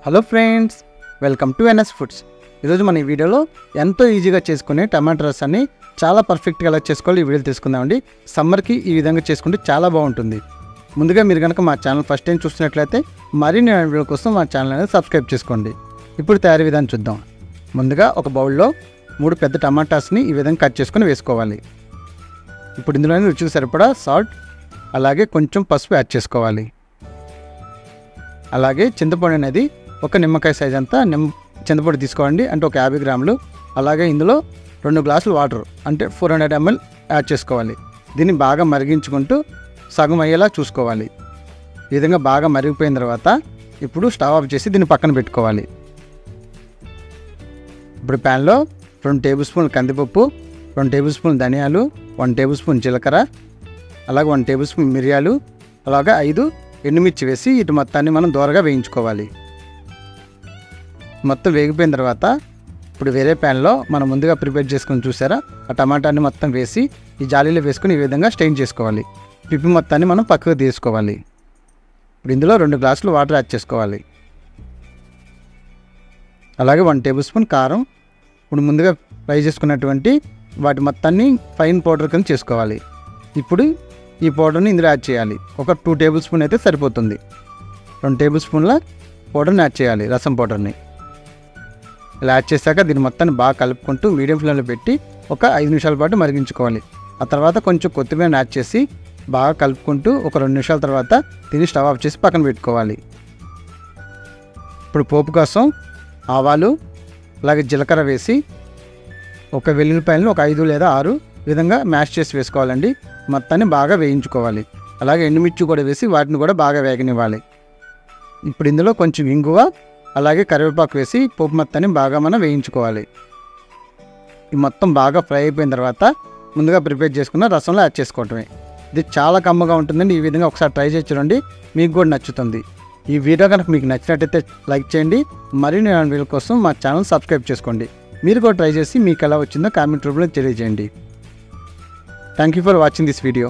Hello friends, welcome to NS foods. ఈరోజు మన ఈ వీడియోలో ఎంతో ఈజీగా చేసుకునే టమాటా రసాన్ని చాలా పర్ఫెక్ట్గా ఎలా చేసుకోవాలి ఈ వీడియోలో తీసుకుందామండి. సమ్మర్కి ఈ విధంగా చేసుకుంటే చాలా బాగుంటుంది. ముందుగా మీరు కనుక మా ఛానల్ ఫస్ట్ టైం చూస్తున్నట్లయితే మరిన్ని వీడియో కోసం మా ఛానల్ అనేది సబ్స్క్రైబ్ చేసుకోండి. ఇప్పుడు తయారీ విధానం చూద్దాం. ముందుగా ఒక బౌల్లో 3 పెద్ద టమాటాస్ని ఈ విధంగా కట్ చేసుకొని వేసుకోవాలి. ఇప్పుడు ఇందులో రుచికి సరిపడా సాల్ట్, అలాగే కొంచెం పసుపు యాడ్ చేసుకోవాలి. అలాగే చింతపండు అనేది ఒక నిమ్మకాయ సైజ్ అంతా చింతపండు తీసుకోండి, అంటే ఒక 50 గ్రాములు. అలాగే ఇందులో 2 గ్లాసులు వాటర్ అంటే 400 ml యాడ్ చేసుకోవాలి. దీన్ని బాగా మరిగించుకుంటూ సగం అయ్యేలా చూసుకోవాలి. ఈ విధంగా బాగా మరిగిపోయిన తర్వాత ఇప్పుడు స్టవ్ ఆఫ్ చేసి దీన్ని పక్కన పెట్టుకోవాలి. ఇప్పుడు ప్యాన్లో 2 టేబుల్ స్పూన్లు కందిపప్పు, 2 టేబుల్ స్పూన్లు ధనియాలు, 1 టేబుల్ స్పూన్ జీలకర్ర, అలాగే 1 టేబుల్ స్పూన్ మిరియాలు, అలాగే 5 ఎండుమిర్చి వేసి ఇటు మొత్తాన్ని మనం దోరగా వేయించుకోవాలి. మొత్తం వేగిపోయిన తర్వాత ఇప్పుడు వేరే ప్యాన్లో మనం ముందుగా ప్రిపేర్ చేసుకుని చూసారా ఆ టమాటాని మొత్తం వేసి ఈ జాలీలో వేసుకుని ఈ విధంగా స్టెయిన్ చేసుకోవాలి. పిప్పి మొత్తాన్ని మనం పక్కకు తీసుకోవాలి. ఇప్పుడు ఇందులో 2 గ్లాసులు వాటర్ యాడ్ చేసుకోవాలి. అలాగే 1 టేబుల్ స్పూన్ కారం, ఇప్పుడు ముందుగా ఫ్రై చేసుకున్నటువంటి వాటి మొత్తాన్ని ఫైన్ పౌడర్ కింద చేసుకోవాలి. ఇప్పుడు ఈ పౌడర్ని ఇందులో యాడ్ చేయాలి. ఒక 2 టేబుల్ స్పూన్ అయితే సరిపోతుంది. 2 టేబుల్ స్పూన్ల పౌడర్ని యాడ్ చేయాలి, రసం పౌడర్ని. ఇలా యాడ్ చేశాక దీన్ని మొత్తాన్ని బాగా కలుపుకుంటూ మీడియం ఫ్లేమ్లో పెట్టి ఒక 5 నిమిషాల పాటు మరిగించుకోవాలి. ఆ తర్వాత కొంచెం కొత్తిమీర యాడ్ చేసి బాగా కలుపుకుంటూ ఒక 2 నిమిషాల తర్వాత దీన్ని స్టవ్ ఆఫ్ చేసి పక్కన పెట్టుకోవాలి. ఇప్పుడు పోపు కోసం ఆవాలు, అలాగే జీలకర్ర వేసి ఒక వెల్లుల్లిపాయలను ఒక 5 లేదా 6 విధంగా మ్యాష్ చేసి వేసుకోవాలండి. మొత్తాన్ని బాగా వేయించుకోవాలి. అలాగే ఎండుమిర్చి కూడా వేసి వాటిని కూడా బాగా వేగనివ్వాలి. ఇప్పుడు ఇందులో కొంచెం ఇంగువ, అలాగే కరివేపాకు వేసి పోపు మొత్తాన్ని బాగా మనం వేయించుకోవాలి. ఈ మొత్తం బాగా ఫ్రై అయిపోయిన తర్వాత ముందుగా ప్రిపేర్ చేసుకున్న రసంలో యాడ్ చేసుకోవటమే. ఇది చాలా కమ్మగా ఉంటుందండి. ఈ విధంగా ఒకసారి ట్రై చేసి చూడండి, మీకు కూడా నచ్చుతుంది. ఈ వీడియో కనుక మీకు నచ్చినట్టయితే లైక్ చేయండి. మరిన్ని వీడియోల కోసం మా ఛానల్ సబ్స్క్రైబ్ చేసుకోండి. మీరు కూడా ట్రై చేసి మీకు ఎలా వచ్చిందో కామెంట్ రూపంలో తెలియజేయండి. Thank you for watching this video.